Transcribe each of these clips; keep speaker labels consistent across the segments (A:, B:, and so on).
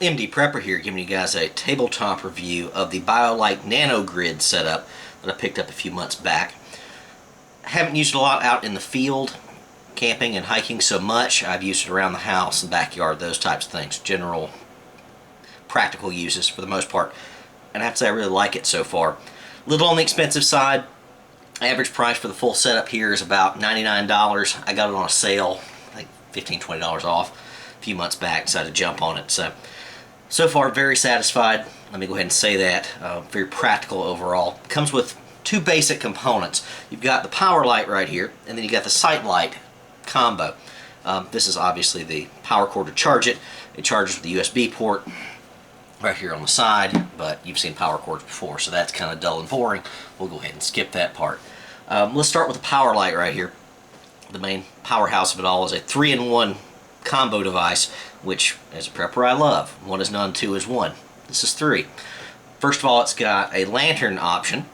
A: MD Prepper here, giving you guys a tabletop review of the BioLite NanoGrid setup that I picked up a few months back. I haven't used it a lot out in the field, camping and hiking so much. I've used it around the house, the backyard, those types of things. General practical uses for the most part. And I have to say I really like it so far. A little on the expensive side. Average price for the full setup here is about $99. I got it on a sale, I think $15–20 off a few months back. Decided to jump on it. So far, very satisfied. Let me go ahead and say that. Very practical overall. Comes with two basic components. You've got the Powerlight right here, and then you got the Sitelight combo. This is obviously the power cord to charge it. It charges with the USB port right here on the side, but you've seen power cords before, so that's kind of dull and boring. We'll go ahead and skip that part. Let's start with the Powerlight right here. The main powerhouse of it all is a 3-in-1 combo device, which as a prepper I love. One is none, two is one. This is three. First of all, it's got a lantern option,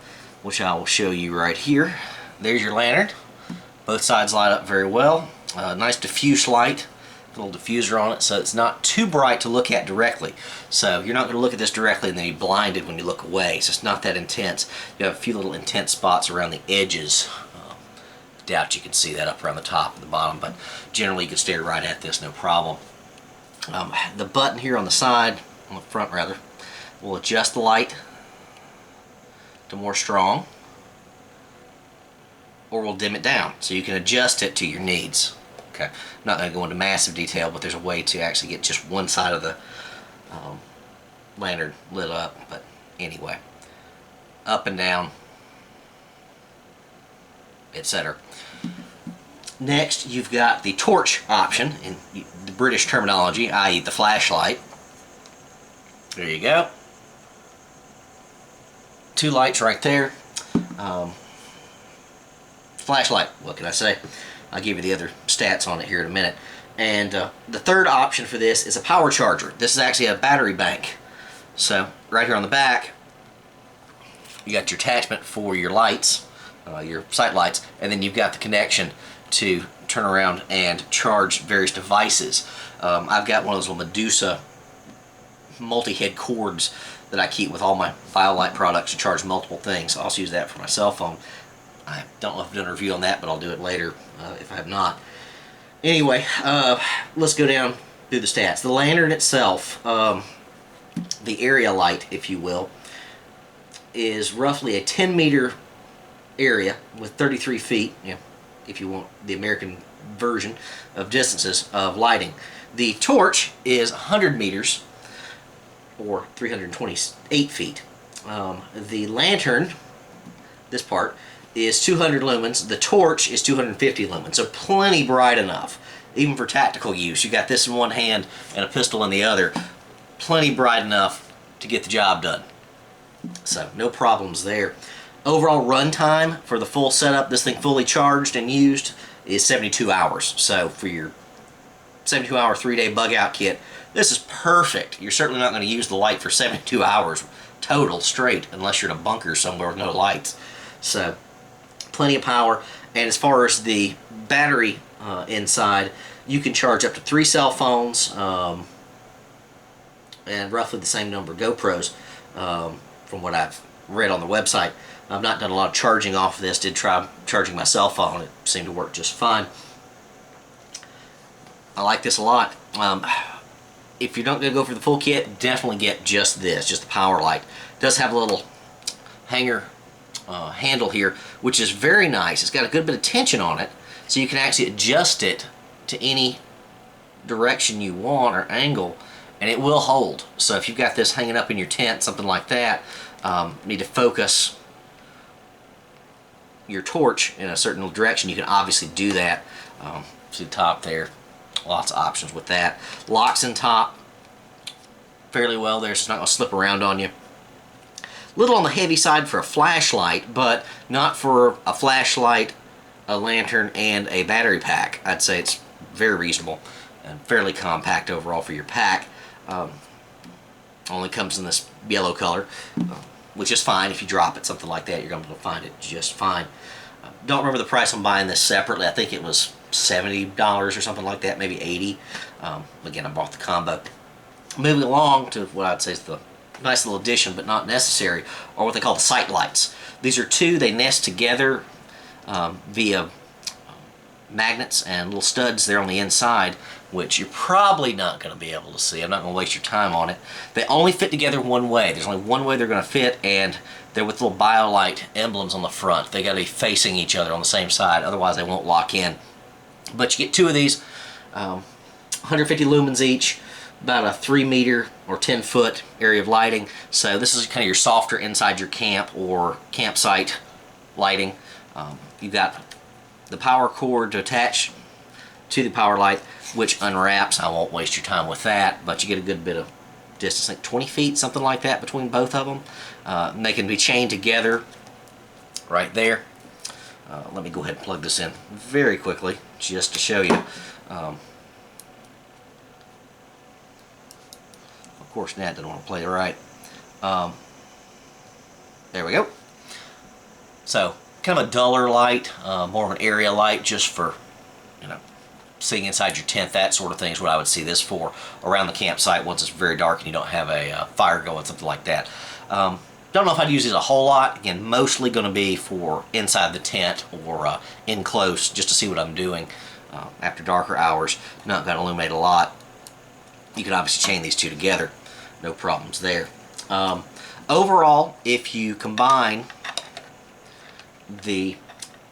A: which I will show you right here. There's your lantern. Both sides light up very well. Nice diffuse light, a little diffuser on it, so it's not too bright to look at directly. So you're not going to look at this directly and then be blinded when you look away. So it's not that intense. You have a few little intense spots around the edges. Doubt you can see that up around the top and the bottom, but generally you can stare right at this, no problem. The button here on the side, on the front rather, will adjust the light to more strong, or will dim it down, so you can adjust it to your needs. Okay, I'm not going to go into massive detail, but there's a way to actually get just one side of the lantern lit up. But anyway, up and down, etc. Next, you've got the torch option in the British terminology, i.e. the flashlight. There you go. Two lights right there. Flashlight, what can I say? I'll give you the other stats on it here in a minute. And the third option for this is a power charger. This is actually a battery bank. So right here on the back, you got your attachment for your lights, your sight lights, and then you've got the connection to turn around and charge various devices. I've got one of those little Medusa multi-head cords that I keep with all my BioLite products to charge multiple things. I also use that for my cell phone. I don't know if I've done a review on that, but I'll do it later if I have not. Anyway, let's go down through the stats. The lantern itself, the area light, if you will, is roughly a 10-meter area with 33 feet, if you want the American version of distances of lighting. The torch is 100 meters, or 328 feet. The lantern, this part, is 200 lumens. The torch is 250 lumens, so plenty bright enough, even for tactical use. You got this in one hand and a pistol in the other. Plenty bright enough to get the job done. So no problems there. Overall run time for the full setup, this thing fully charged and used, is 72 hours. So for your 72-hour 3-day bug out kit, this is perfect. You're certainly not going to use the light for 72 hours total straight unless you're in a bunker somewhere with no lights. So plenty of power. And as far as the battery inside, you can charge up to 3 cell phones and roughly the same number of GoPros from what I've read on the website. I've not done a lot of charging off of this. Did try charging my cell phone. It seemed to work just fine. I like this a lot. If you're not going to go for the full kit, definitely get just this, just the Powerlight. It does have a little hanger handle here, which is very nice. It's got a good bit of tension on it, so you can actually adjust it to any direction you want or angle, and it will hold. So if you've got this hanging up in your tent, something like that, need to focus your torch in a certain direction, you can obviously do that. See the top there, lots of options with that. Locks in top fairly well there, so it's not going to slip around on you. A little on the heavy side for a flashlight, but not for a flashlight, a lantern, and a battery pack. I'd say it's very reasonable and fairly compact overall for your pack. Only comes in this yellow color, which is fine. If you drop it, something like that, you're going to be able to find it just fine. Don't remember the price on buying this separately. I think it was $70 or something like that, maybe $80. Again, I bought the combo. Moving along to what I'd say is the nice little addition, but not necessary, are what they call the Sitelights. These are two. They nest together via magnets and little studs there on the inside, which you're probably not going to be able to see. I'm not going to waste your time on it. They only fit together one way. There's only one way they're going to fit, and they're with little BioLite emblems on the front. They got to be facing each other on the same side, otherwise they won't lock in. But you get two of these, 150 lumens each, about a 3 meter or 10 foot area of lighting. So this is kind of your softer inside your camp or campsite lighting. You've got the power cord to attach to the Powerlight, which unwraps. I won't waste your time with that, but you get a good bit of distance, like 20 feet, something like that, between both of them. And they can be chained together right there. Let me go ahead and plug this in very quickly just to show you. Of course, Nat didn't want to play it right. There we go. So, kind of a duller light, more of an area light, just for, you know, seeing inside your tent, that sort of thing is what I would see this for around the campsite once it's very dark and you don't have a fire going, something like that. Don't know if I'd use these a whole lot. Again, mostly going to be for inside the tent or in close, just to see what I'm doing after darker hours. Not going to illuminate a lot. You can obviously chain these two together, no problems there. Overall, if you combine the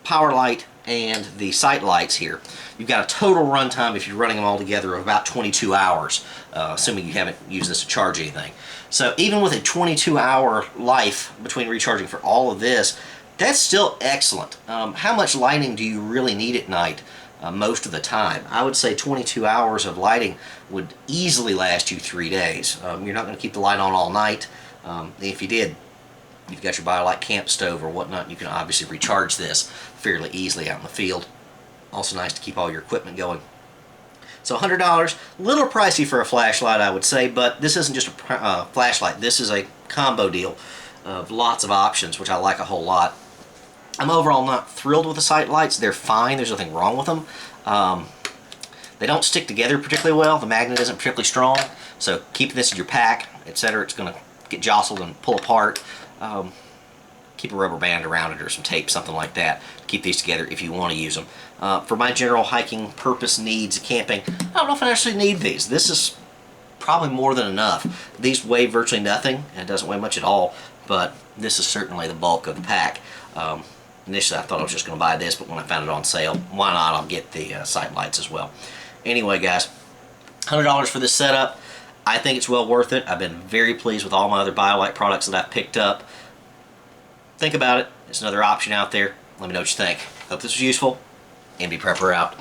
A: Powerlight and the Sitelights here, you've got a total runtime, if you're running them all together, of about 22 hours, assuming you haven't used this to charge anything. So even with a 22-hour life between recharging for all of this, that's still excellent. How much lighting do you really need at night most of the time? I would say 22 hours of lighting would easily last you 3 days. You're not going to keep the light on all night. If you did, you've got your BioLite camp stove or whatnot, you can obviously recharge this fairly easily out in the field. Also nice to keep all your equipment going. So $100, a little pricey for a flashlight, I would say, but this isn't just a flashlight. This is a combo deal of lots of options, which I like a whole lot. I'm overall not thrilled with the Sitelights. They're fine. There's nothing wrong with them. They don't stick together particularly well. The magnet isn't particularly strong, so keeping this in your pack, etc., it's going to get jostled and pull apart. Keep a rubber band around it or some tape, something like that, to keep these together if you want to use them. For my general hiking purpose needs, camping, I don't know if I actually need these. This is probably more than enough. These weigh virtually nothing, and it doesn't weigh much at all, but this is certainly the bulk of the pack. Initially I thought I was just going to buy this, but when I found it on sale, why not? I'll get the Sitelights as well. Anyway, guys, $100 for this setup. I think it's well worth it. I've been very pleased with all my other BioLite products that I've picked up. Think about it. It's another option out there. Let me know what you think. Hope this was useful. MD Prepper out.